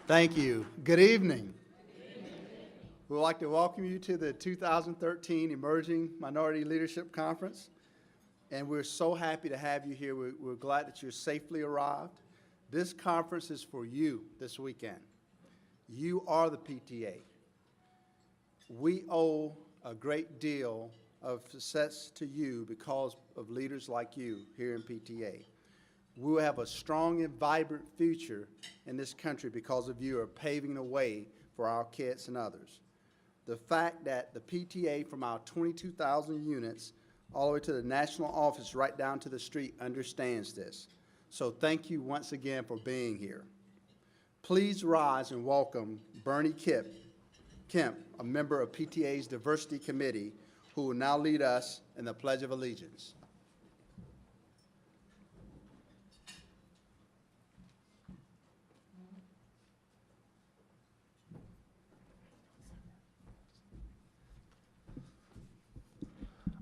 Thank you. Good evening. We'd like to welcome you to the 2013 Emerging Minority Leadership Conference. And we're so happy to have you here. We're glad that you're safely arrived. This conference is for you this weekend. You are the PTA. We owe a great deal of success to you because of leaders like you here in PTA. We will have a strong and vibrant future in this country because of you are paving the way for our kids and others. The fact that the PTA from our 22,000 units all the way to the national office right down to the street understands this. So thank you once again for being here. Please rise and welcome Bernie Kemp, a member of PTA's Diversity Committee, who will now lead us in the Pledge of Allegiance.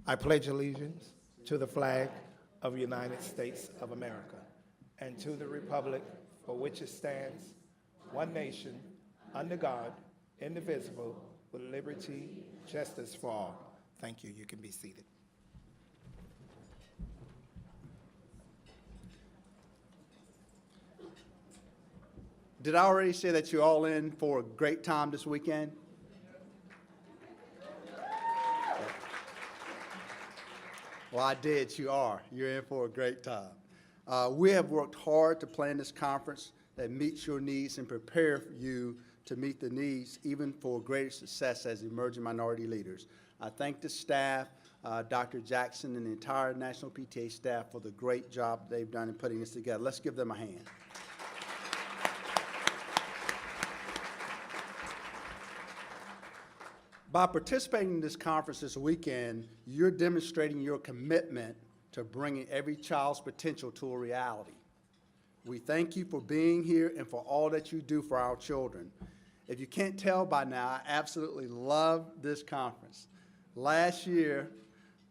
I pledge allegiance to the flag of the United States of America and to the republic for which it stands, one nation, under God, indivisible, with liberty, justice for all. Thank you. You can be seated. Did I already say that you're all in for a great time this weekend? Well, I did. You are. You're in for a great time. We have worked hard to plan this conference that meets your needs and prepare you to meet the needs even for greater success as emerging minority leaders. I thank the staff, Dr. Jackson and the entire National PTA staff for the great job they've done in putting this together. Let's give them a hand. By participating in this conference this weekend, you're demonstrating your commitment to bringing every child's potential to a reality. We thank you for being here and for all that you do for our children. If you can't tell by now, I absolutely love this conference. Last year,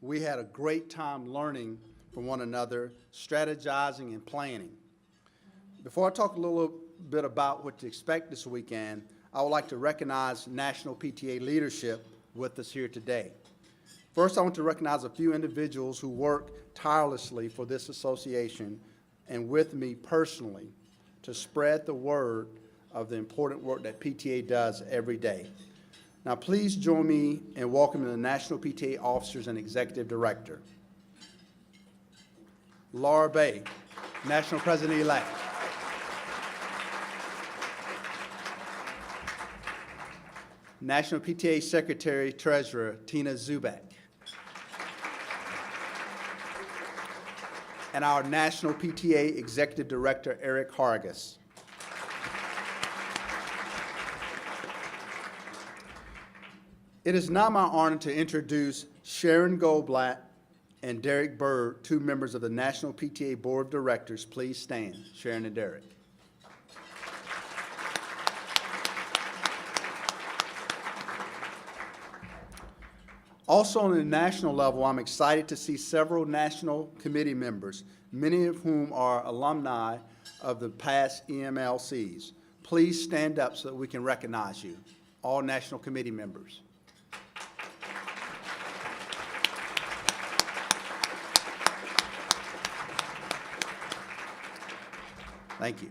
we had a great time learning from one another, strategizing and planning. Before I talk a little bit about what to expect this weekend, I would like to recognize National PTA leadership with us here today. First, I want to recognize a few individuals who work tirelessly for this association and with me personally to spread the word of the important work that PTA does every day. Now, please join me in welcoming the National PTA Officers and Executive Director. Laura Bay, National President-elect. National PTA Secretary Treasurer Tina Zubak. And our National PTA Executive Director Eric Hargis. It is now my honor to introduce Sharon Goldblatt and Derek Bird, two members of the National PTA Board of Directors. Please stand, Sharon and Derek. Also on the national level, I'm excited to see several national committee members, many of whom are alumni of the past EMLCs. Please stand up so that we can recognize you, all national committee members. Thank you.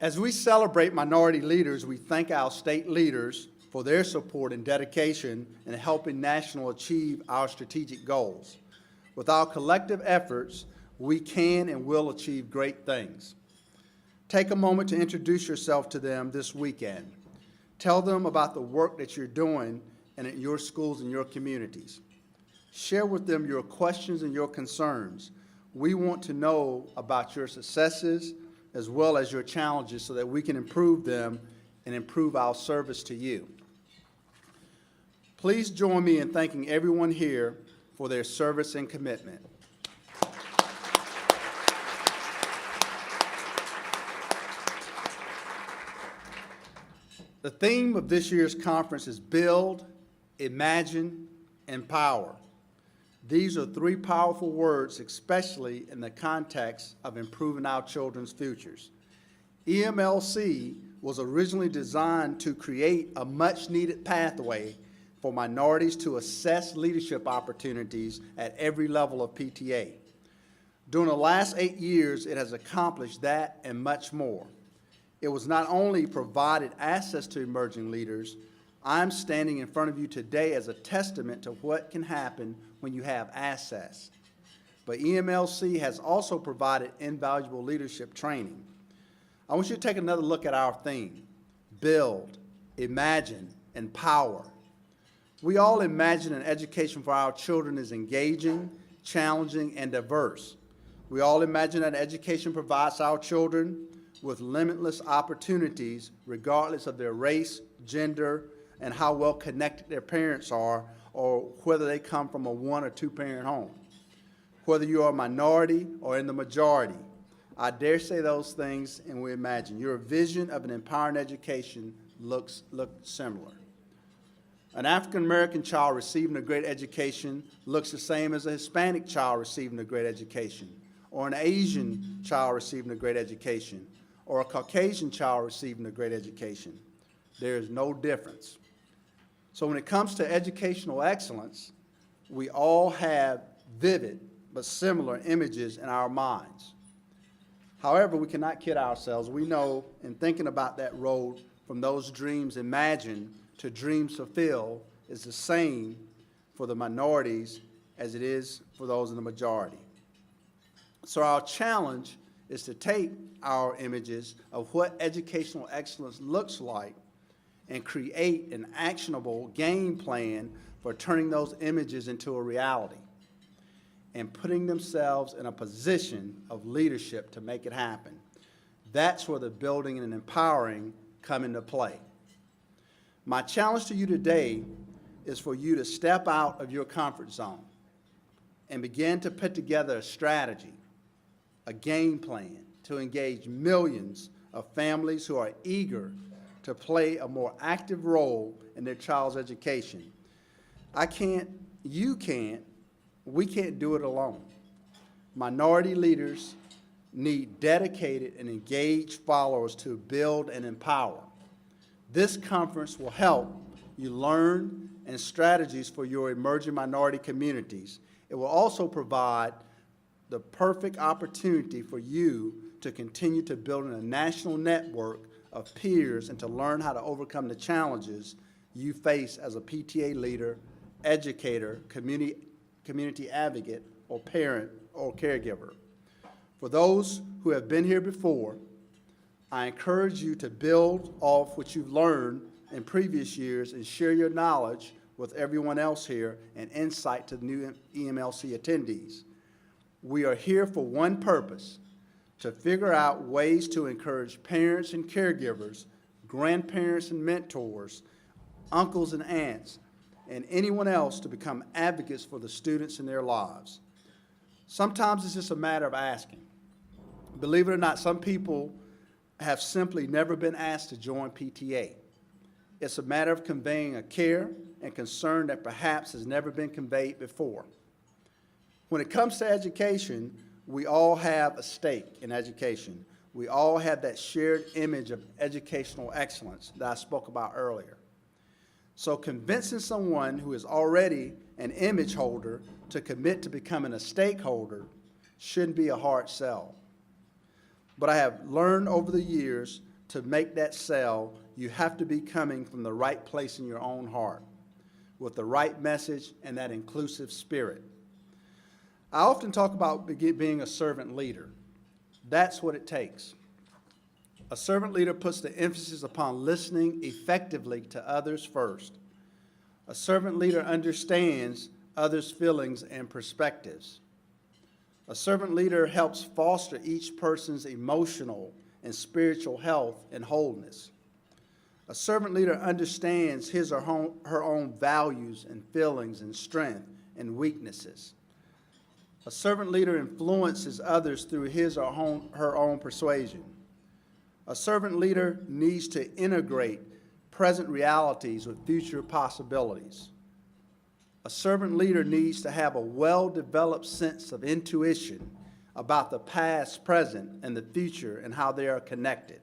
As we celebrate minority leaders, we thank our state leaders for their support and dedication in helping National achieve our strategic goals. With our collective efforts, we can and will achieve great things. Take a moment to introduce yourself to them this weekend. Tell them about the work that you're doing and at your schools and your communities. Share with them your questions and your concerns. We want to know about your successes as well as your challenges so that we can improve them and improve our service to you. Please join me in thanking everyone here for their service and commitment. The theme of this year's conference is Build, Imagine, Empower. These are three powerful words, especially in the context of improving our children's futures. EMLC was originally designed to create a much-needed pathway for minorities to assess leadership opportunities at every level of PTA. During the last 8 years, it has accomplished that and much more. It was not only provided access to emerging leaders. I'm standing in front of you today as a testament to what can happen when you have access. But EMLC has also provided invaluable leadership training. I want you to take another look at our theme: build, imagine, empower. We all imagine an education for our children is engaging, challenging, and diverse. We all imagine that education provides our children with limitless opportunities regardless of their race, gender, and how well connected their parents are, or whether they come from a 1 or 2 parent home. Whether you are a minority or in the majority, I dare say those things, and we imagine your vision of an empowering education looks similar. An African-American child receiving a great education looks the same as a Hispanic child receiving a great education, or an Asian child receiving a great education, or a Caucasian child receiving a great education. There is no difference. So when it comes to educational excellence, we all have vivid but similar images in our minds. However, we cannot kid ourselves. We know in thinking about that road from those dreams imagined to dreams fulfilled is the same for the minorities as it is for those in the majority. So our challenge is to take our images of what educational excellence looks like and create an actionable game plan for turning those images into a reality and putting themselves in a position of leadership to make it happen. That's where the building and empowering come into play. My challenge to you today is for you to step out of your comfort zone and begin to put together a strategy, a game plan to engage millions of families who are eager to play a more active role in their child's education. I can't, you can't, we can't do it alone. Minority leaders need dedicated and engaged followers to build and empower. This conference will help you learn and strategies for your emerging minority communities. It will also provide the perfect opportunity for you to continue to build a national network of peers and to learn how to overcome the challenges you face as a PTA leader, educator, community advocate, or parent or caregiver. For those who have been here before, I encourage you to build off what you've learned in previous years and share your knowledge with everyone else here and insight to the new EMLC attendees. We are here for one purpose: to figure out ways to encourage parents and caregivers, grandparents and mentors, uncles and aunts, and anyone else to become advocates for the students in their lives. Sometimes it's just a matter of asking. Believe it or not, some people have simply never been asked to join PTA. It's a matter of conveying a care and concern that perhaps has never been conveyed before. When it comes to education, we all have a stake in education. We all have that shared image of educational excellence that I spoke about earlier. So convincing someone who is already an image holder to commit to becoming a stakeholder shouldn't be a hard sell. But I have learned over the years to make that sell, you have to be coming from the right place in your own heart, with the right message and that inclusive spirit. I often talk about being a servant leader. That's what it takes. A servant leader puts the emphasis upon listening effectively to others first. A servant leader understands others' feelings and perspectives. A servant leader helps foster each person's emotional and spiritual health and wholeness. A servant leader understands his or her own values and feelings and strength and weaknesses. A servant leader influences others through his or her own persuasion. A servant leader needs to integrate present realities with future possibilities. A servant leader needs to have a well-developed sense of intuition about the past, present, and the future and how they are connected.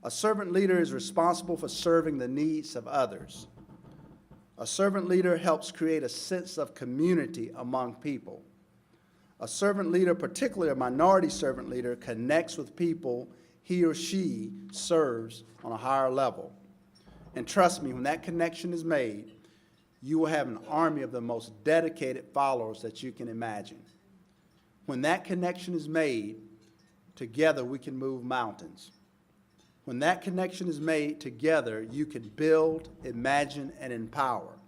A servant leader is responsible for serving the needs of others. A servant leader helps create a sense of community among people. A servant leader, particularly a minority servant leader, connects with people he or she serves on a higher level. And trust me, when that connection is made, you will have an army of the most dedicated followers that you can imagine. When that connection is made, together we can move mountains. When that connection is made, together you can build, imagine, and empower.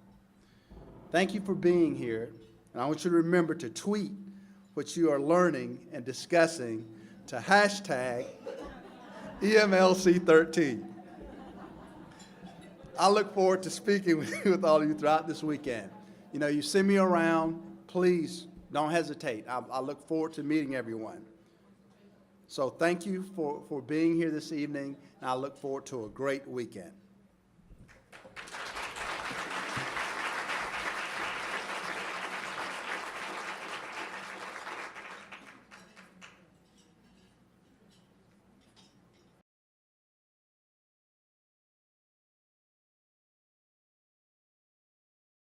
Thank you for being here, and I want you to remember to tweet what you are learning and discussing to hashtag EMLC13. I look forward to speaking with all of you throughout this weekend. You know, you send me around, please don't hesitate. I look forward to meeting everyone. So thank you for being here this evening, and I look forward to a great weekend.